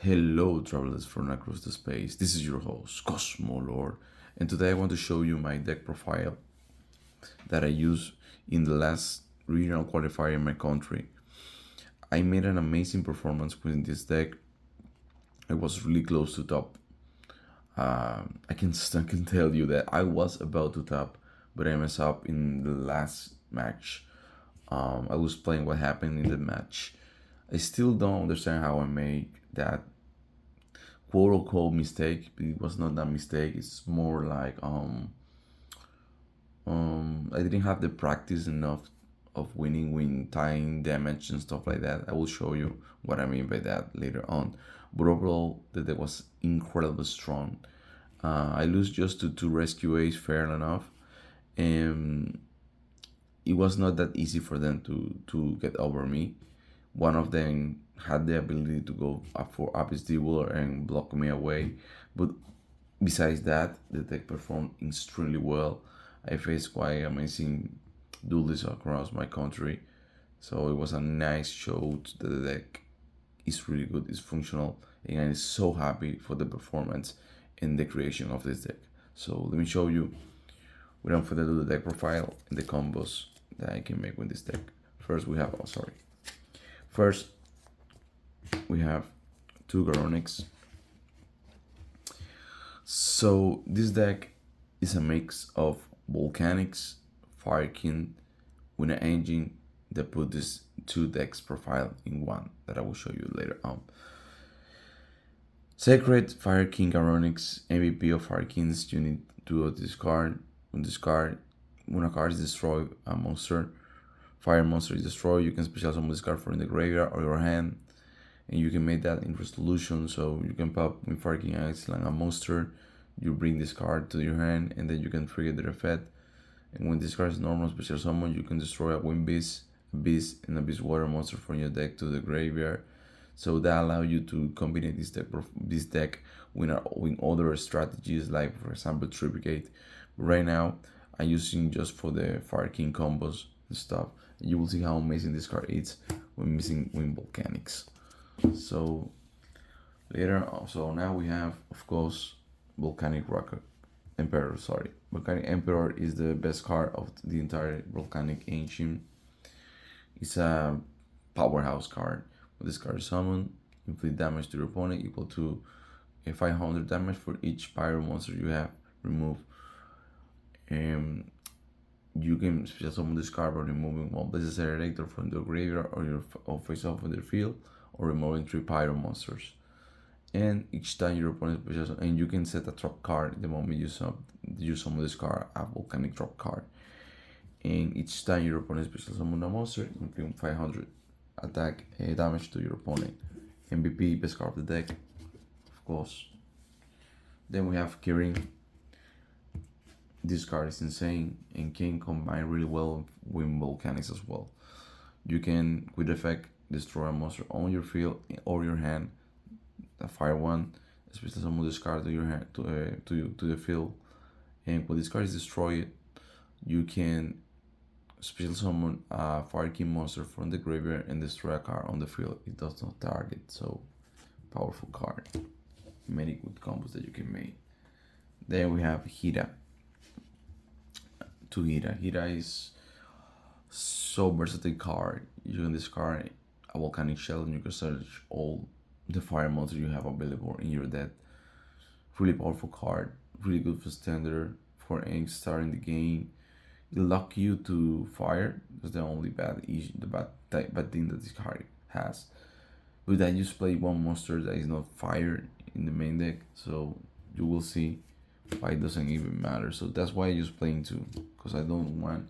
Hello, travelers from across the space. This is your host, Cosmo Lord, and today I want to show you my deck profile that I used in the last regional qualifier in my country. I made an amazing performance with this deck. I was really close to top. I can tell you that I was about to top, but I messed up in the last match. I was playing what happened in the match. I still don't understand how I made that quote unquote mistake, but it was not that mistake. It's more like I didn't have the practice enough of winning when tying damage and stuff like that. I will show you what I mean by that later on. But overall, the deck was incredibly strong. I lose just to two rescue A's fair enough, and it was not that easy for them to get over me. One of them had the ability to go up for Abyss Devourer and block me away, but besides that, the deck performed extremely well. I faced quite amazing duelists across my country, so it was a nice show that the deck is really good, it's functional, and I'm so happy for the performance and the creation of this deck. So let me show you, without further ado, the deck profile and the combos that I can make with this deck. First we have two Garonics. So this deck is a mix of Volcanics, Fire King, with an engine that put this two decks profile in one that I will show you later on. Sacred Fire King Garonics, MVP of Fire Kings, you need to discard. On discard, when a card is destroyed, a monster, fire monster is destroyed, you can special summon this card from the graveyard or your hand, and you can make that in resolution. So you can pop with Fire King Excellent a monster, you bring this card to your hand, and then you can trigger the effect. And when this card is normal special summon, you can destroy a Wind Beast, a Beast, and a Beast Water monster from your deck to the graveyard. So that allows you to combine this deck with other strategies, like for example Triplicate. But right now, I'm using just for the Fire King combos and stuff. You will see how amazing this card is when missing Wind Volcanics. So so now we have, of course, Volcanic Rocket Emperor. Sorry, Volcanic Emperor is the best card of the entire Volcanic Ancient. It's a powerhouse card. With this card summoned, inflict damage to your opponent equal to 500 damage for each pyro monster you have removed. And you can special summon this card by removing one Blazes Erector from the graveyard or face off in the field, or removing 3 pyro monsters. And each time your opponent special, and you can set a drop card the moment you summon this card, a Volcanic drop card. And each time your opponent special summon a monster, inflict 500 attack damage to your opponent. MVP, best card of the deck, of course. Then we have Kirin. This card is insane and can combine really well with Volcanics as well. You can, with effect, destroy a monster on your field or your hand. A fire one, especially summon this card to your hand to the field. And when this card is destroyed, you can special summon a Fire King monster from the graveyard and destroy a card on the field. It does not target, so powerful card. Many good combos that you can make. Then we have Hira. Hira is so versatile card. You can discard a Volcanic Shell and you can search all the fire monsters you have available in your deck. Really powerful card. Really good for standard, for any starting the game. It lock you to fire. That's the only bad thing that this card has. With that, you just play one monster that is not fire in the main deck, so you will see why it doesn't even matter. So that's why I use playing two, because I don't want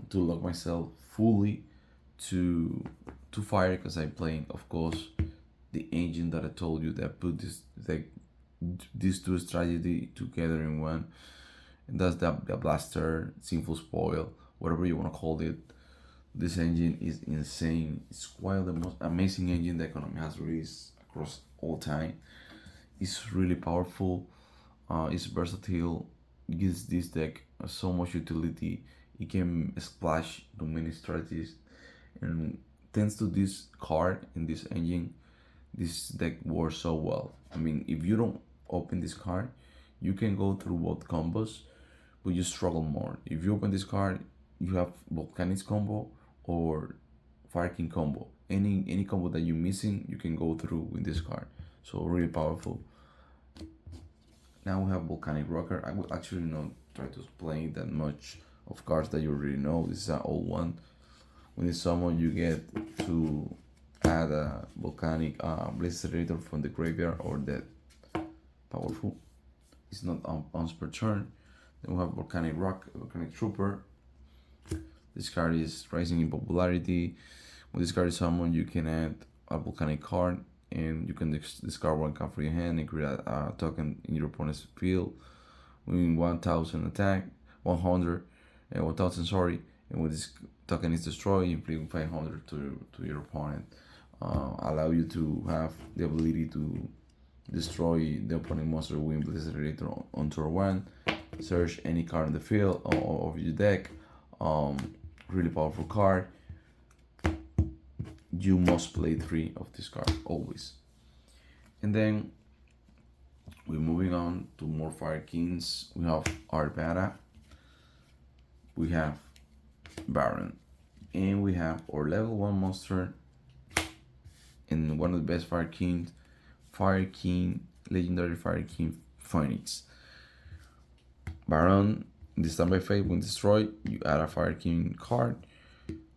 to lock myself fully to fire, because I'm playing, of course, the engine that I told you that put these two strategy together in one. And that's the blaster, Sinful spoil, whatever you want to call it. This engine is insane. It's quite the most amazing engine the economy has released across all time. It's really powerful. It's versatile. It gives this deck so much utility. It can splash to many strategies, and thanks to this card and this engine, this deck works so well. I mean, if you don't open this card, you can go through both combos, but you struggle more. If you open this card, you have Volcanic combo or Fire King combo. Any combo that you're missing, you can go through with this card. So really powerful. Now we have Volcanic Rocker. I will actually not try to explain that much of cards that you already know. This is an old one. When it's summon, you get to add a Volcanic Blazerator from the graveyard or dead. Powerful. It's not once per turn. Then we have Volcanic Rock, Volcanic Trooper. This card is rising in popularity. When this card is summoned, you can add a Volcanic card and you can discard one card from your hand and create a token in your opponent's field. Win 1000 attack, 1000, sorry. And when this token is destroyed, you inflict 500 to your opponent. Allow you to have the ability to destroy the opponent monster with Blazerator on turn 1. Search any card in the field of your deck. Really powerful card. You must play 3 of this card always. And then we're moving on to more Fire Kings. We have Arvada, we have Baron, and we have our level 1 monster and one of the best Fire Kings, Fire King, legendary Fire King Phoenix. Baron, in the standby phase, when destroyed, you add a Fire King card.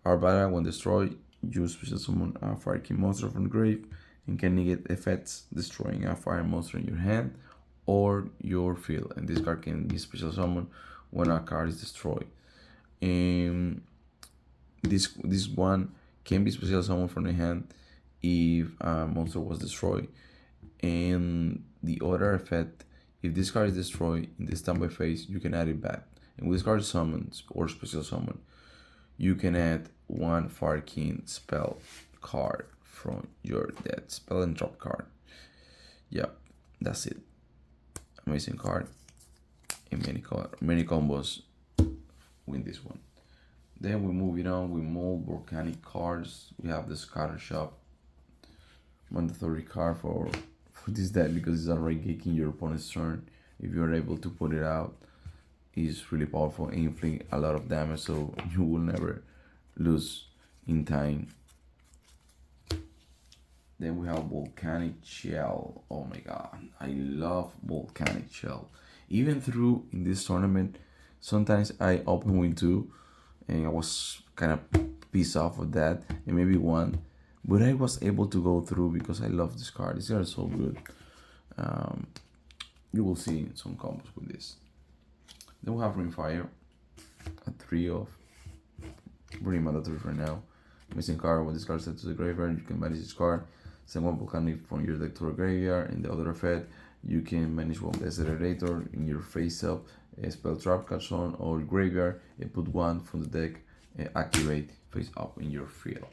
Arvada, when destroyed, you special summon a Fire King monster from the grave and can negate effects destroying a fire monster in your hand or your field. And this card can be special summoned when a card is destroyed. And this one can be special summoned from the hand if a monster was destroyed. And the other effect, if this card is destroyed in the standby phase, you can add it back. And when this card is summoned or special summoned, you can add one Fire King spell card from your dead spell and drop card. Yeah, that's it. Amazing card. And many combos win this one. Then we moving on with more Volcanic cards. We have the Scatter Shop, mandatory card for this deck because it's already kicking your opponent's turn. If you're able to put it out, it's really powerful and inflict a lot of damage, so you will never lose in time. Then we have Volcanic Shell. Oh my god, I love Volcanic Shell. Even through in this tournament, sometimes I open with 2 and I was kind of pissed off with that and maybe 1, but I was able to go through because I love this card. This card is so good. You will see some combos with this. Then we have Rimfire, a 3 of, pretty mandatory for now. Missing card, when this card is sent to the graveyard, you can manage this card. Send one Volcanic from your deck to a graveyard. In the other effect, you can manage one Blazerator in your face up, a spell trap card zone or graveyard, and put one from the deck and activate face up in your field.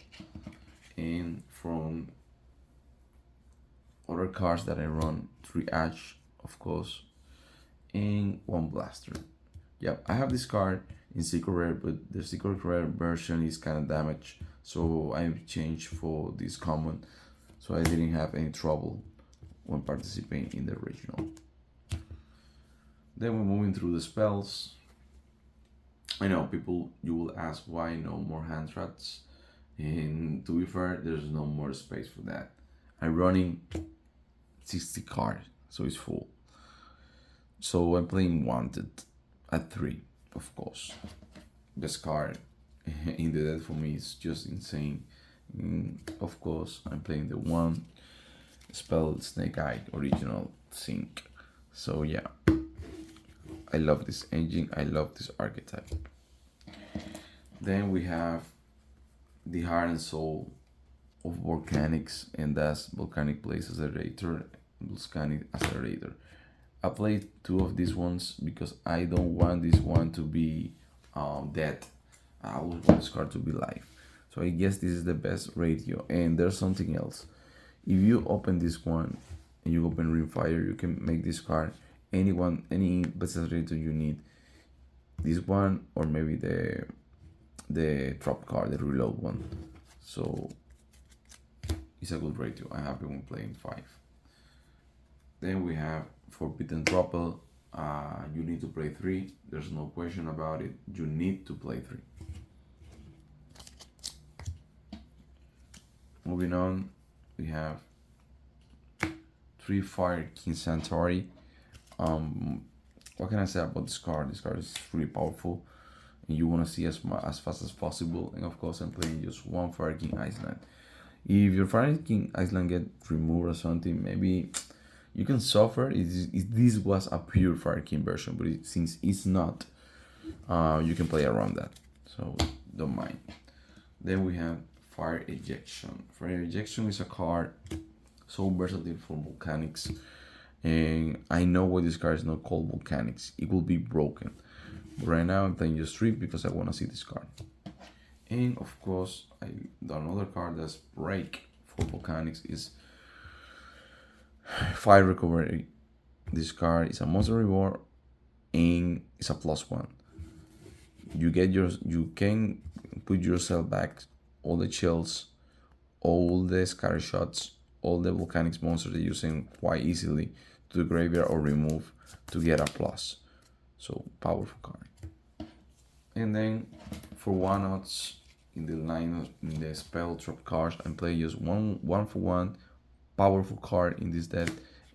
And from other cards that I run, 3 Ash, of course, and 1 Blaster. Yep, I have this card in Secret Rare, but the Secret Rare version is kind of damaged, so I changed for this common, so I didn't have any trouble when participating in the original. Then we're moving through the spells. I know people, you will ask why no more hand traps, and to be fair, there's no more space for that. I'm running 60 cards, so it's full. So I'm playing Wanted at 3, of course. Best card in the deck for me is just insane. And of course, I'm playing the 1 spell Snake Eye original sync. So yeah, I love this engine, I love this archetype. Then we have the heart and soul of Volcanics, and that's Volcanic Blazerator and Volcanic Accelerator. I played 2 of these ones because I don't want this one to be dead. I always want this card to be live. So I guess this is the best ratio. And there's something else. If you open this one and you open Rimfire, you can make this card any Blazerator you need. This one or maybe the drop card, the reload one. So It's a good ratio. I have been playing 5. Then we have Forbidden Tropple. You need to play 3. There's no question about it. You need to play 3. Moving on, we have 3 Fire King Centauri. What can I say about this card? This card is really powerful, and you want to see as fast as possible. And of course, I'm playing just 1 Fire King Island. If your Fire King Island get removed or something, maybe you can suffer. If this was a pure Fire King version, but since it's not, you can play around that. So don't mind. Then we have Fire Ejection. Fire Ejection is a card so versatile for Volcanics. And I know why this card is not called Volcanics. It will be broken. But right now I'm playing just 3 because I want to see this card. And of course, another card that's break for Volcanics is Fire Recovery. This card is a monster reward and it's a +1. You can put yourself back all the chills, all the scatter shots, all the Volcanics monsters that you send quite easily to the graveyard or remove to get a plus. So powerful card. And then for one-outs in the line in the spell trap cards, I'm playing just one for one powerful card in this deck,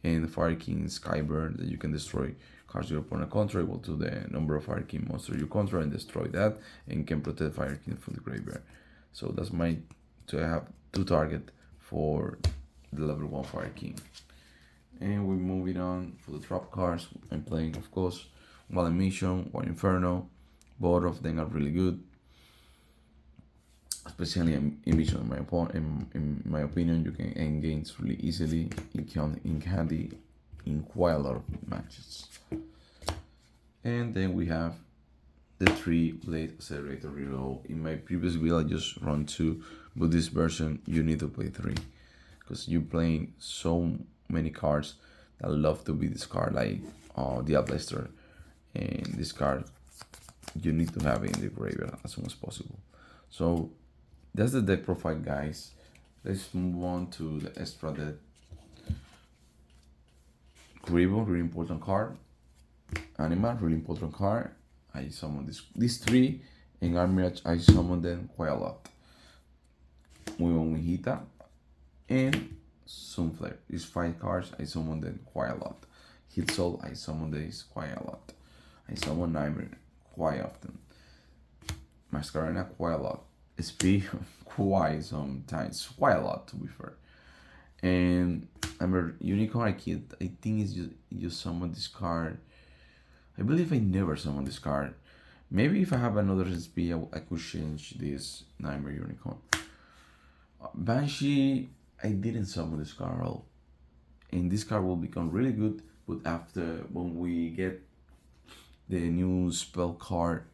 and the Fire King Skyburn that you can destroy cards your opponent control equal to the number of Fire King monsters you control and destroy that, and can protect Fire King from the graveyard. So that's so I have 2 target for the level 1 Fire King. And we're moving on for the trap cards. I'm playing, of course, one Emission, one Inferno. Both of them are really good, especially Emission. In my opinion, you can end games really easily. It can in handy in quite a lot of matches. And then we have the 3 Blade Accelerator Reload. In my previous build, I just run 2, but this version you need to play 3 because you're playing so many cards that love to be this card, like Diablaster, and this card you need to have it in the graveyard as soon as possible. So that's the deck profile, guys. Let's move on to the extra deck. Gribo, really important card. Anima, really important card. I summon these 3, and Armirage, I summon them quite a lot. Hita and Sunflare. These 5 cards, I summon them quite a lot. Hit Soul, I summon these quite a lot. I summon Nightmare quite often. Masquerena quite a lot. SP quite sometimes, quite a lot to be fair. And I'm a Unicorn Kid. I think it's just summon this card. I believe I never summon this card. Maybe if I have another SP, I could change this Nightmare Unicorn. Banshee, I didn't summon this card at all. And this card will become really good, but after when we get the new spell card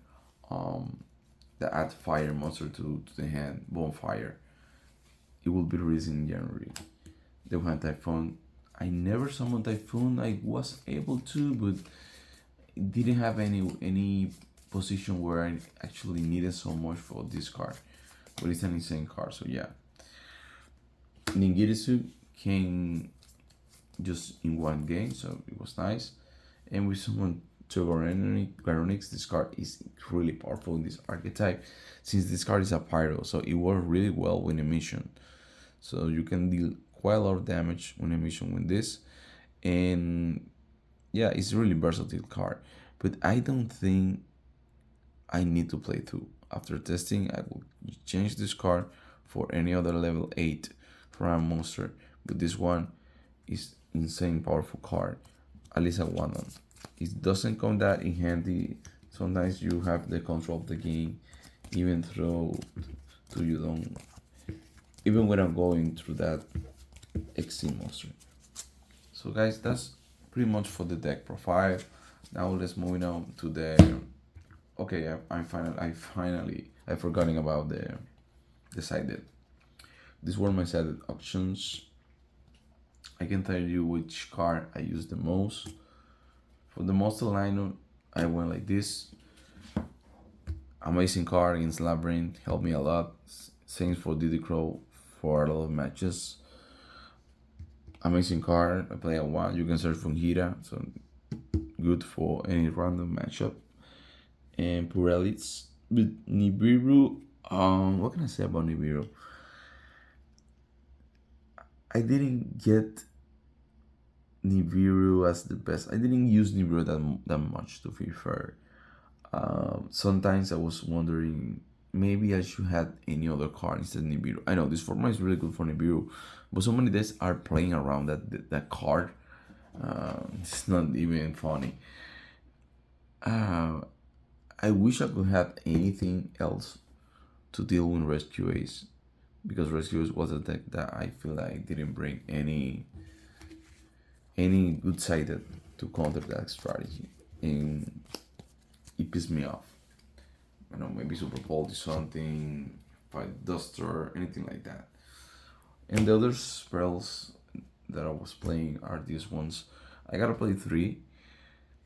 that add fire monster to the hand, Bonfire, it will be released in January. Then we have Typhoon. I never summoned Typhoon. I was able to, but it didn't have any position where I actually needed so much for this card. But it's an insane card, so yeah. Ningirisu came just in 1 game, so it was nice. And we summoned to Garonics. This card is really powerful in this archetype, since this card is a pyro, so it works really well with Emission. So you can deal quite a lot of damage when Emission with this, and yeah, it's a really versatile card. But I don't think I need to play 2. After testing, I will change this card for any other level 8 Ram monster, but this one is insane powerful card. At least I want them. It doesn't come that in handy. Sometimes you have the control of the game, even though you don't. Even when I'm going through that XC monster. So guys, that's pretty much for the deck profile. Now let's move on to the. Okay, I forgotten about the side deck. These were my sided options. I can tell you which card I use the most. For the monster lineup, I went like this. Amazing card against Labyrinth, helped me a lot. Thanks for Diddy Crow for a lot of matches. amazing card. I play at 1. You can search from Hira, so good for any random matchup. And poor elites with Nibiru. What can I say about Nibiru? I didn't get Nibiru as the best. I didn't use Nibiru that much, to be fair. Sometimes I was wondering maybe I should have any other card instead of Nibiru. I know this format is really good for Nibiru, but so many decks are playing around that card. It's not even funny. I wish I could have anything else to deal with Rescue Ace, because Rescue Ace was a deck that I feel like didn't bring any good side to counter that strategy, and it pissed me off. I know, maybe Super Bowl is something, Fight Duster, anything like that. And the other spells that I was playing are these ones. I gotta play 3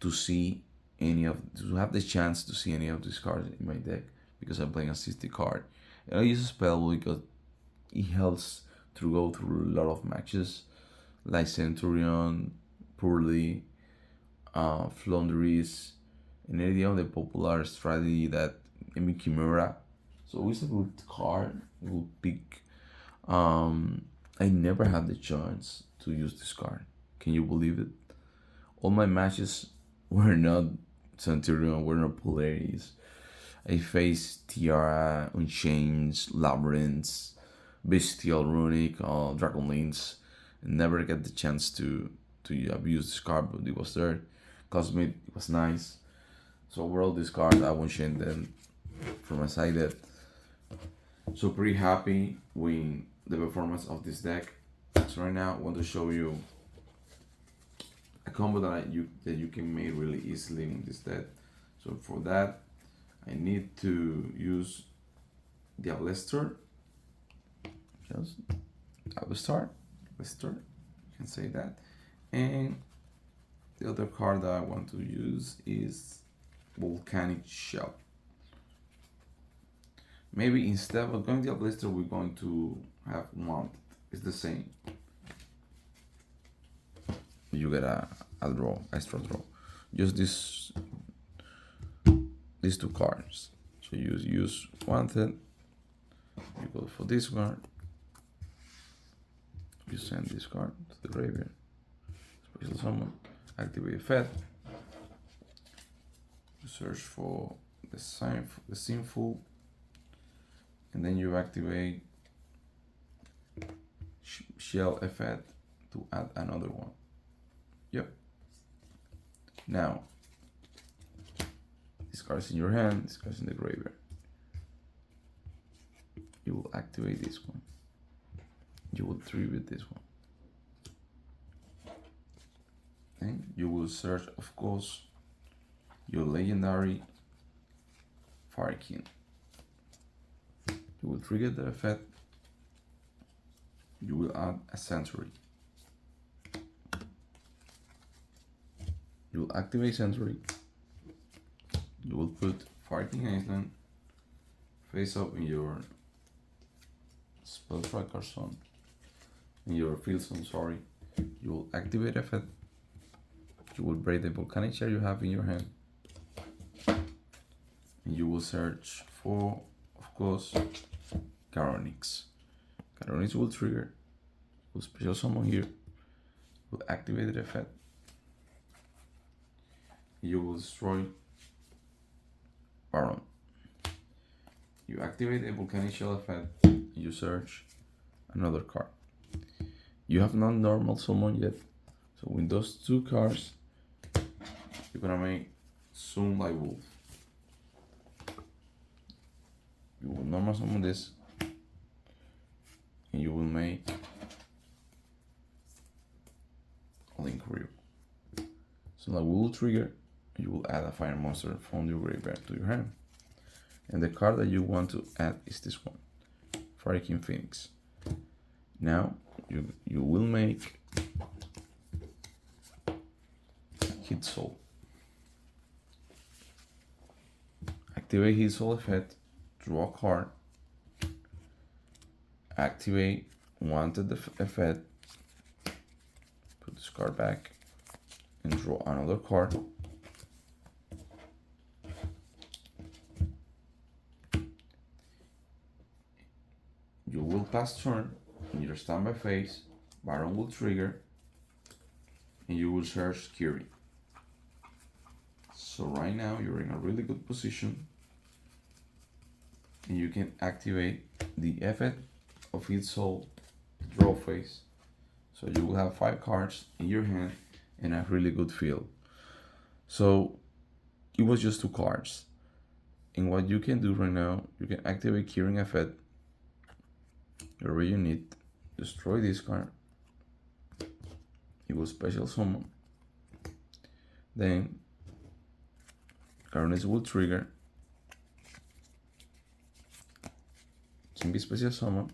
to see to have the chance to see any of these cards in my deck, because I'm playing a 60 card. And I use a spell because it helps to go through a lot of matches, like Centurion, Poorly, Flunderies, and any of the popular strategy that Chimera. So it's a good card, a good pick. I never had the chance to use this card. Can you believe it? All my matches were not Centurion, were not Polarities. I faced Tiara, Unchanged, Labyrinths, Bestial, Runic, Dragonlance, and never get the chance to abuse this card, but it was there. Cosmic, it was nice. So overall, this card I won't change them from my side. That so pretty happy with the performance of this deck. So right now I want to show you a combo that you can make really easily with this deck. So for that, I need to use the Ablester. Just Ablester, you can say that. And the other card that I want to use is Volcanic Shell. Maybe instead of going to Ablester, we're going to have Mounted. It's the same. You get a draw, extra draw. Use these 2 cards. So you use Wanted. You go for this card. You send this card to the graveyard. Special summon. Activate effect. You search for the Sinful, and then you activate Shell effect to add another one. Yep. Now, this card is in your hand, this card is in the graveyard. You will activate this one. You will tribute this one. And you will search, of course, your legendary Fire King. You will trigger the effect. You will add a Sentry. You will activate Sentry. You will put Fire King Island face up in your spell tracker zone. In your field zone, sorry. You will activate effect. You will break the volcanic shell you have in your hand. And you will search for, of course, Caronyx. Caronyx will trigger. Will special summon here. Will activate the effect. You will destroy Baron. You activate a volcanic shell effect. You search another card. You have not normal summon yet. So with those 2 cards, you're gonna make Zoom like Wolf. You will normal summon this, and you will make Link Reel. So like will trigger, you will add a fire monster from your graveyard to your hand. And the card that you want to add is this one, Fire King Phoenix. Now you will make Hit Soul. Activate Hit Soul effect, draw a card, activate Wanted effect, Put this card back and draw another card. You will pass turn in your standby phase. Baron will trigger, and you will search Kiri. So right now you're in a really good position, and you can activate the effect of its soul draw phase. So you will have 5 cards in your hand and a really good feel. So it was just 2 cards. And what you can do right now, you can activate Curing Effect, wherever you need, destroy this card, it will special summon, then Carnage will trigger, can be special summon,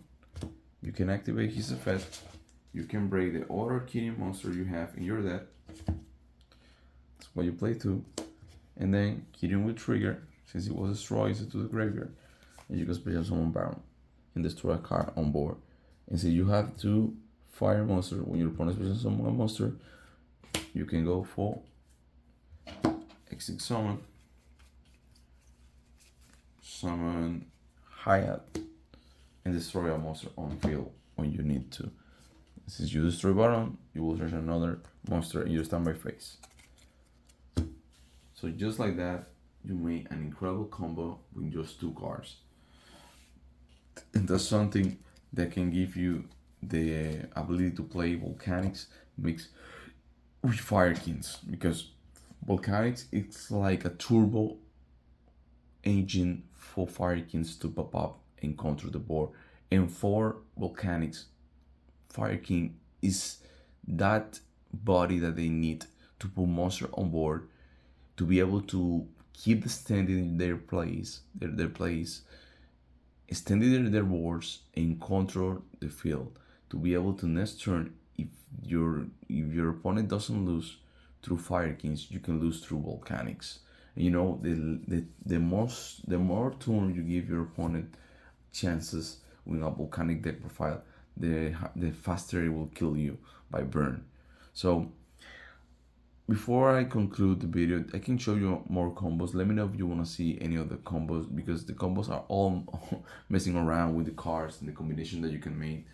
you can activate his effect, you can break the other Kirin monster you have in your deck, that's why you play 2, and then Kirin will trigger, since it was destroyed to the graveyard, and you can special summon Baron and destroy a card on board. And so you have 2 fire monsters. When your opponent special summon a monster, you can go for exit summon, summon Hayat, and destroy a monster on field when you need to. Since you destroy Baron, you will search another monster in your standby phase. So just like that, you made an incredible combo with just 2 cards. And that's something that can give you the ability to play Volcanics mixed with Fire Kings, because Volcanics, it's like a turbo engine for Fire Kings to pop up and control the board. And for Volcanics, Fire King is that body that they need to put monster on board, to be able to keep the standing in their place, their place, extending their boards and control the field, to be able to next turn, if your opponent doesn't lose through Fire Kings, you can lose through Volcanics. And you know, the more turn you give your opponent chances with a Volcanic deck profile, the faster it will kill you by burn. So before I conclude the video, I can show you more combos. Let me know if you want to see any of the combos, because the combos are all messing around with the cards and the combination that you can make.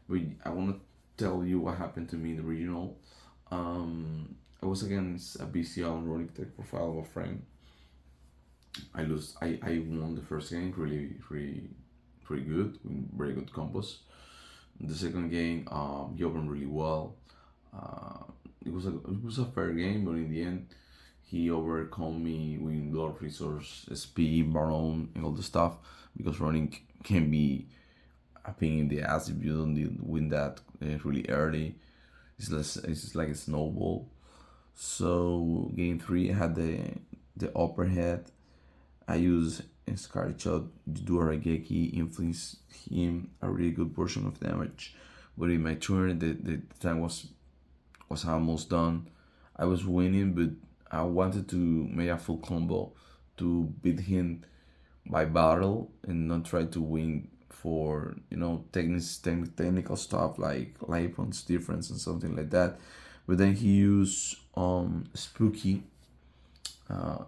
But I want to tell you what happened to me in the regional. I was against a BCL Ironic deck profile of a friend. I won the first game pretty good, with very good combos. The second game, he opened really well. It was a fair game, but in the end, he overcome me with Lord Resource, SP, Baron, and all the stuff, because running can be a pain in the ass if you don't win that really early. It's like a snowball. So game 3, I had the upper head. I used a Scarlet Shot, do a Raigeki, inflict him a really good portion of damage. But in my turn, the time was almost done. I was winning, but I wanted to make a full combo to beat him by battle and not try to win for, you know, technical stuff like life points difference and something like that. But then he used Spooky,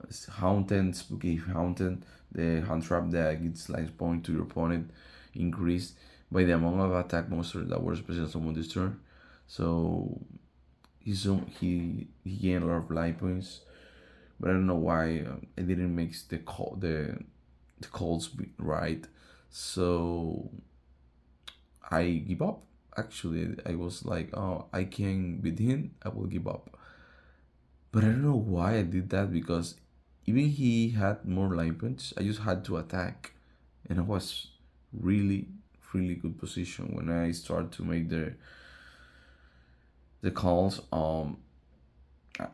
Spooky Haunted, the hand trap that gives life point to your opponent, increased by the amount of attack monsters that were special summoned this turn. So he gained a lot of life points, but I don't know why I didn't make the calls right. So I give up. Actually, I was like, oh, I can beat him, I will give up. But I don't know why I did that, because even he had more life points, I just had to attack, and I was really good position when I started to make the calls. I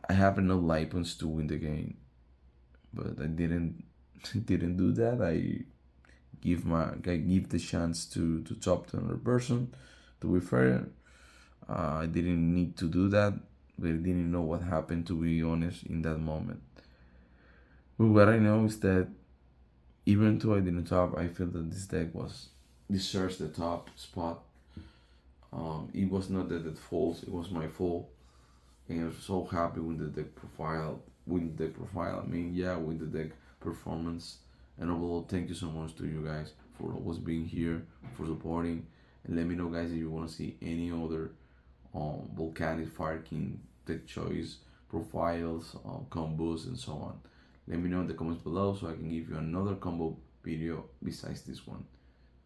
have enough life points to win the game, but I didn't do that. I give the chance to top to another person. To be fair, I didn't need to do that, but I didn't know what happened, to be honest, in that moment. But what I know is that even though I didn't top, I feel that this deck deserves the top spot. It was not that it falls, it was my fault. and I'm so happy with the deck profile. With the deck profile, I mean, yeah, with the deck performance. And overall, thank you so much to you guys for always being here, for supporting, and let me know, guys, if you want to see any other Volcanic Fire King deck choice profiles, combos, and so on. Let me know in the comments below so I can give you another combo video besides this one.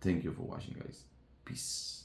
Thank you for watching, guys. Peace.